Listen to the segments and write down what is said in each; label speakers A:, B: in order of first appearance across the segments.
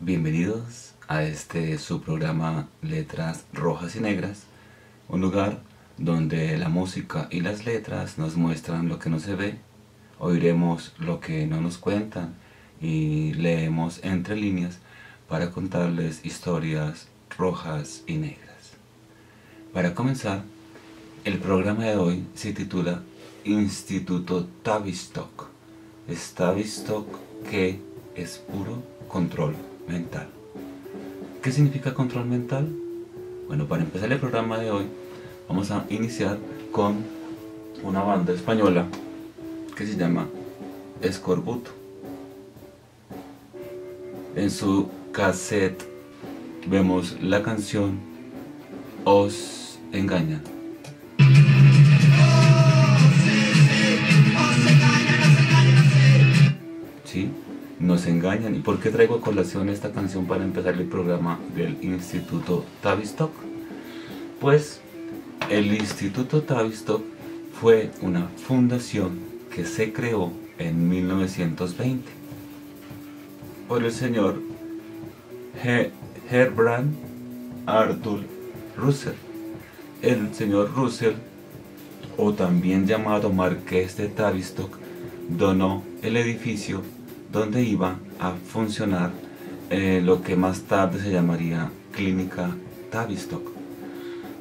A: Bienvenidos a su programa Letras Rojas y Negras, un lugar donde la música y las letras nos muestran lo que no se ve, oiremos lo que no nos cuentan y leemos entre líneas para contarles historias rojas y negras. Para comenzar, el programa de hoy se titula Instituto Tavistock. Tavistock, que es puro control mental. ¿Qué significa control mental? Bueno, para empezar el programa de hoy vamos a iniciar con una banda española que se llama Escorbuto. En su cassette vemos la canción Os Engañan. ¿Sí? Nos engañan. ¿Y por qué traigo a colación esta canción para empezar el programa del Instituto Tavistock? Pues el Instituto Tavistock fue una fundación que se creó en 1920 por el señor Herbert Arthur Russell. El señor Russell, o también llamado Marqués de Tavistock, donó el edificio donde iba a funcionar lo que más tarde se llamaría Clínica Tavistock.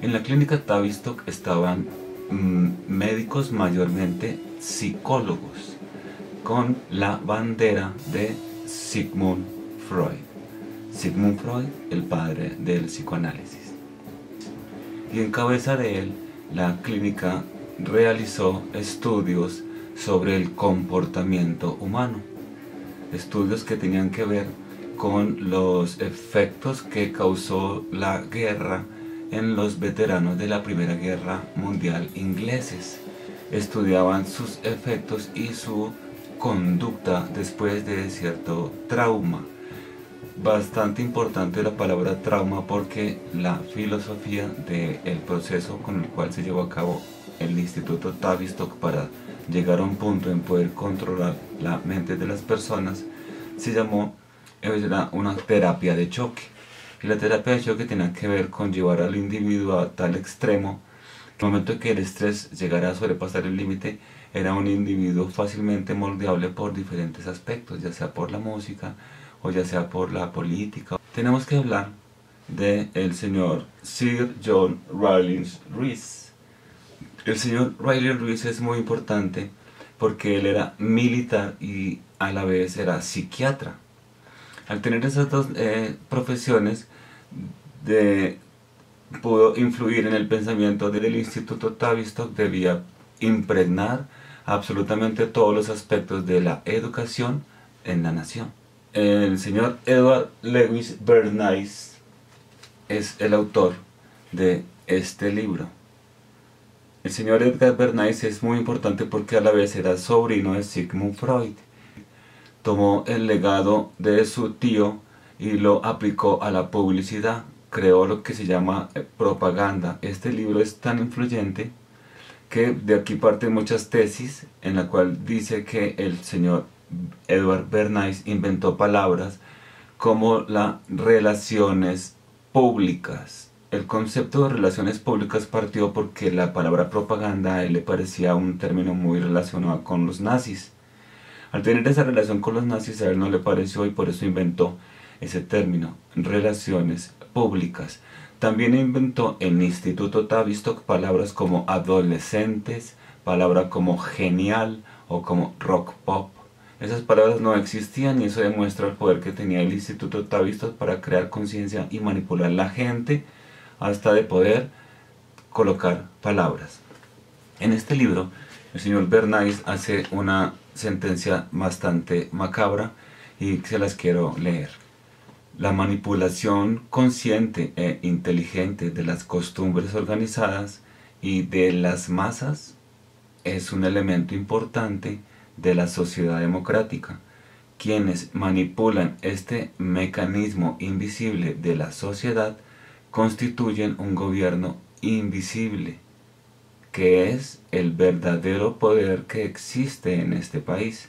A: En la Clínica Tavistock estaban médicos, mayormente psicólogos, con la bandera de Sigmund Freud. Sigmund Freud, el padre del psicoanálisis. Y en cabeza de él, la clínica realizó estudios sobre el comportamiento humano. Estudios que tenían que ver con los efectos que causó la guerra en los veteranos de la Primera Guerra Mundial ingleses. Estudiaban sus efectos y su conducta después de cierto trauma. Bastante importante la palabra trauma, porque la filosofía del proceso con el cual se llevó a cabo el Instituto Tavistock para llegar a un punto en poder controlar la mente de las personas se llamó, era una terapia de choque. Y la terapia de choque tenía que ver con llevar al individuo a tal extremo que en el momento que el estrés llegara a sobrepasar el límite, era un individuo fácilmente moldeable por diferentes aspectos, ya sea por la música o ya sea por la política. Tenemos que hablar del señor Sir John Rawlins Rees. El señor Rawlins Rees es muy importante porque él era militar y a la vez era psiquiatra. Al tener esas dos profesiones, pudo influir en el pensamiento del Instituto Tavistock. Debía impregnar absolutamente todos los aspectos de la educación en la nación. El señor Edward Lewis Bernays es el autor de este libro. El señor Edgar Bernays es muy importante porque a la vez era sobrino de Sigmund Freud. Tomó el legado de su tío y lo aplicó a la publicidad. Creó lo que se llama propaganda. Este libro es tan influyente que de aquí parten muchas tesis en la cual dice que el señor Edward Bernays inventó palabras como las relaciones públicas. El concepto de relaciones públicas partió porque la palabra propaganda a él le parecía un término muy relacionado con los nazis. Al tener esa relación con los nazis a él no le pareció y por eso inventó ese término, relaciones públicas. También inventó el Instituto Tavistock palabras como adolescentes, palabras como genial o como rock pop. Esas palabras no existían y eso demuestra el poder que tenía el Instituto Tavistock para crear conciencia y manipular a la gente hasta de poder colocar palabras. En este libro, el señor Bernays hace una sentencia bastante macabra y se las quiero leer. La manipulación consciente e inteligente de las costumbres organizadas y de las masas es un elemento importante de la sociedad democrática. Quienes manipulan este mecanismo invisible de la sociedad constituyen un gobierno invisible, que es el verdadero poder que existe en este país.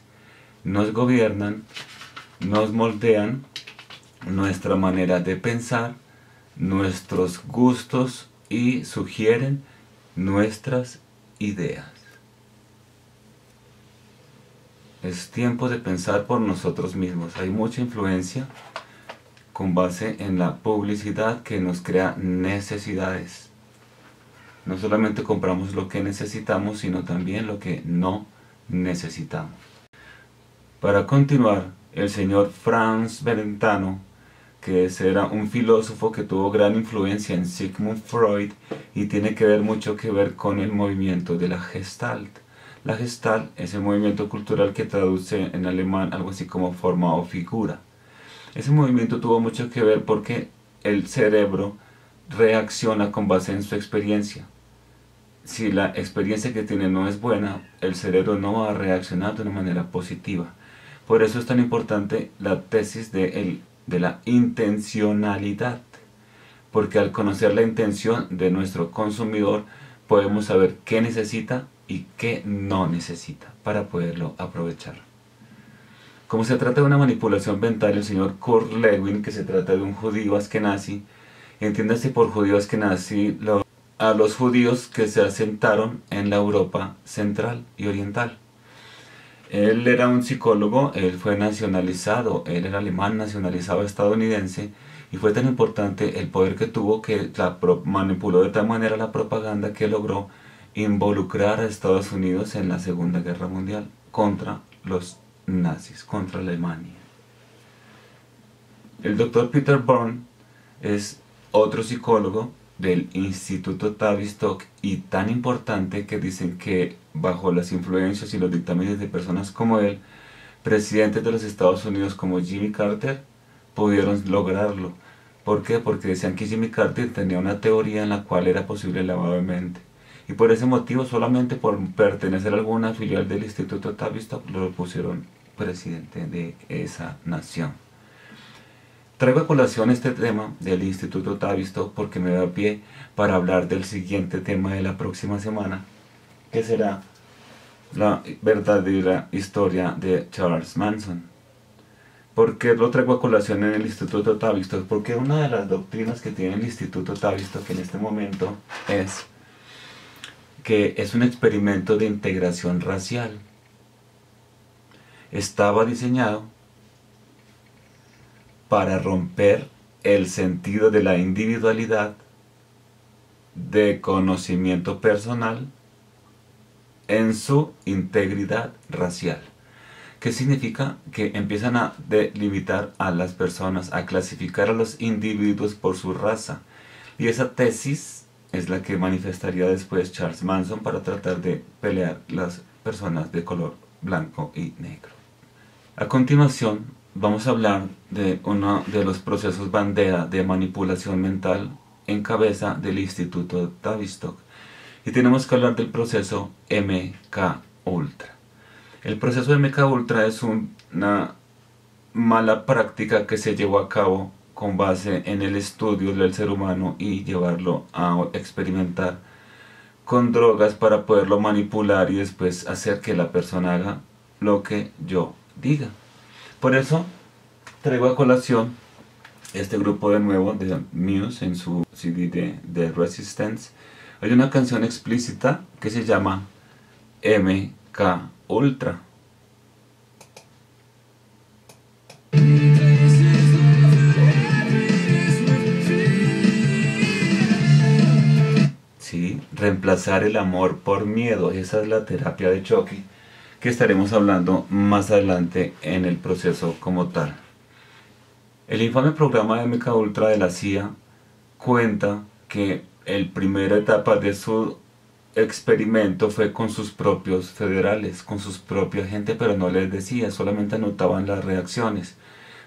A: Nos gobiernan, nos moldean nuestra manera de pensar, nuestros gustos y sugieren nuestras ideas. Es tiempo de pensar por nosotros mismos. Hay mucha influencia con base en la publicidad que nos crea necesidades. No solamente compramos lo que necesitamos, sino también lo que no necesitamos. Para continuar, el señor Franz Brentano, que era un filósofo que tuvo gran influencia en Sigmund Freud y tiene mucho que ver con el movimiento de la Gestalt. La Gestalt es el movimiento cultural que traduce en alemán algo así como forma o figura. Ese movimiento tuvo mucho que ver porque el cerebro reacciona con base en su experiencia. Si la experiencia que tiene no es buena, el cerebro no va a reaccionar de una manera positiva. Por eso es tan importante la tesis de la intencionalidad, porque al conocer la intención de nuestro consumidor podemos saber qué necesita y qué no necesita para poderlo aprovechar. Como se trata de una manipulación mental, el señor Kurt Lewin, que se trata de un judío askenazi, entiéndase por judío askenazi a los judíos que se asentaron en la Europa central y oriental. Él era un psicólogo, él fue nacionalizado, él era alemán nacionalizado estadounidense, y fue tan importante el poder que tuvo que manipuló de tal manera la propaganda que logró involucrar a Estados Unidos en la Segunda Guerra Mundial contra los nazis, contra Alemania. El doctor Peter Bourne es otro psicólogo del Instituto Tavistock y tan importante que dicen que bajo las influencias y los dictámenes de personas como él, presidentes de los Estados Unidos como Jimmy Carter pudieron lograrlo. ¿Por qué? Porque decían que Jimmy Carter tenía una teoría en la cual era posible el lavado de mente. Y por ese motivo, solamente por pertenecer a alguna filial del Instituto Tavistock, lo pusieron presidente de esa nación. Traigo a colación este tema del Instituto Tavistock porque me da pie para hablar del siguiente tema de la próxima semana, que será la verdadera historia de Charles Manson. ¿Por qué lo traigo a colación en el Instituto Tavistock? Porque una de las doctrinas que tiene el Instituto Tavistock en este momento es que es un experimento de integración racial. Estaba diseñado para romper el sentido de la individualidad, de conocimiento personal, en su integridad racial. ¿Qué significa? Que empiezan a delimitar a las personas, a clasificar a los individuos por su raza. Y esa tesis es la que manifestaría después Charles Manson para tratar de pelear las personas de color blanco y negro. A continuación vamos a hablar de uno de los procesos bandera de manipulación mental en cabeza del Instituto Tavistock. Y tenemos que hablar del proceso MK Ultra. El proceso MK Ultra es una mala práctica que se llevó a cabo con base en el estudio del ser humano y llevarlo a experimentar con drogas para poderlo manipular y después hacer que la persona haga lo que yo diga. Por eso traigo a colación este grupo de nuevo de Muse en su CD de The Resistance. Hay una canción explícita que se llama MK Ultra. Sí, reemplazar el amor por miedo. Esa es la terapia de choque que estaremos hablando más adelante en el proceso como tal. El infame programa de MK Ultra de la CIA cuenta que la primera etapa de su experimento fue con sus propios federales, con sus propia gente, pero no les decía, solamente anotaban las reacciones.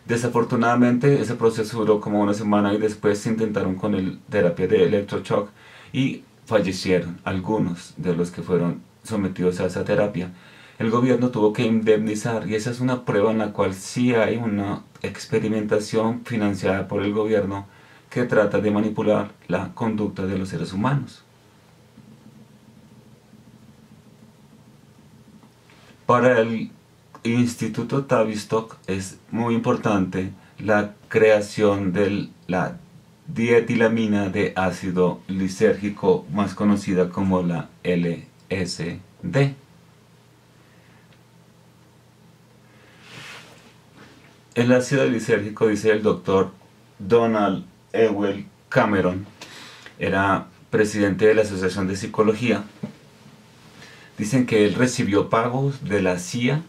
A: Desafortunadamente ese proceso duró como una semana y después se intentaron con el terapia de electroshock y fallecieron algunos de los que fueron sometidos a esa terapia. El gobierno tuvo que indemnizar y esa es una prueba en la cual sí hay una experimentación financiada por el gobierno que trata de manipular la conducta de los seres humanos. Para el Instituto Tavistock es muy importante la creación de la dietilamina de ácido lisérgico, más conocida como la LSD. El ácido lisérgico, dice el doctor Donald Ewell Cameron, era presidente de la Asociación de Psicología. Dicen que él recibió pagos de la CIA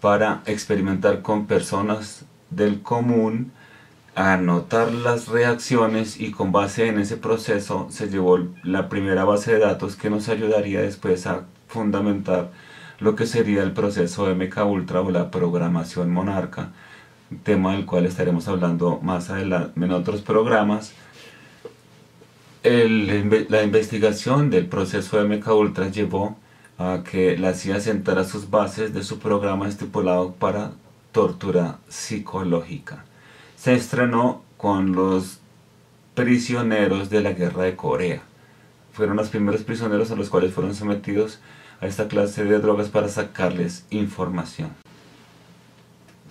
A: para experimentar con personas del común, anotar las reacciones, y con base en ese proceso se llevó la primera base de datos que nos ayudaría después a fundamentar lo que sería el proceso MKUltra o la programación monarca, tema del cual estaremos hablando más adelante en otros programas. La investigación del proceso MKUltra llevó a que la CIA sentara sus bases de su programa estipulado para tortura psicológica. Se estrenó con los prisioneros de la guerra de Corea. Fueron los primeros prisioneros a los cuales fueron sometidos a esta clase de drogas para sacarles información.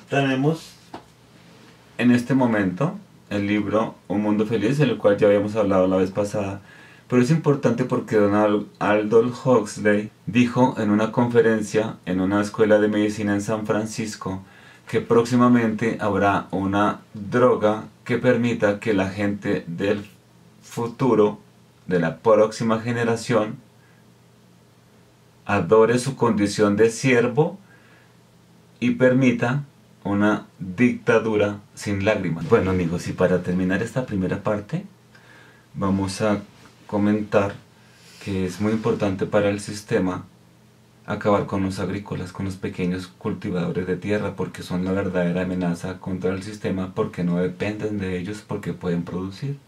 A: Tenemos en este momento el libro Un Mundo Feliz, del cual ya habíamos hablado la vez pasada, pero es importante porque Aldous Huxley dijo en una conferencia en una escuela de medicina en San Francisco que próximamente habrá una droga que permita que la gente del futuro, de la próxima generación, adore su condición de siervo y permita una dictadura sin lágrimas. Bueno amigos, y para terminar esta primera parte, vamos a comentar que es muy importante para el sistema acabar con los agrícolas, con los pequeños cultivadores de tierra, porque son la verdadera amenaza contra el sistema, porque no dependen de ellos, porque pueden producir.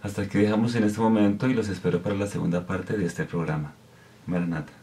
A: Hasta aquí dejamos en este momento y los espero para la segunda parte de este programa. Maranata.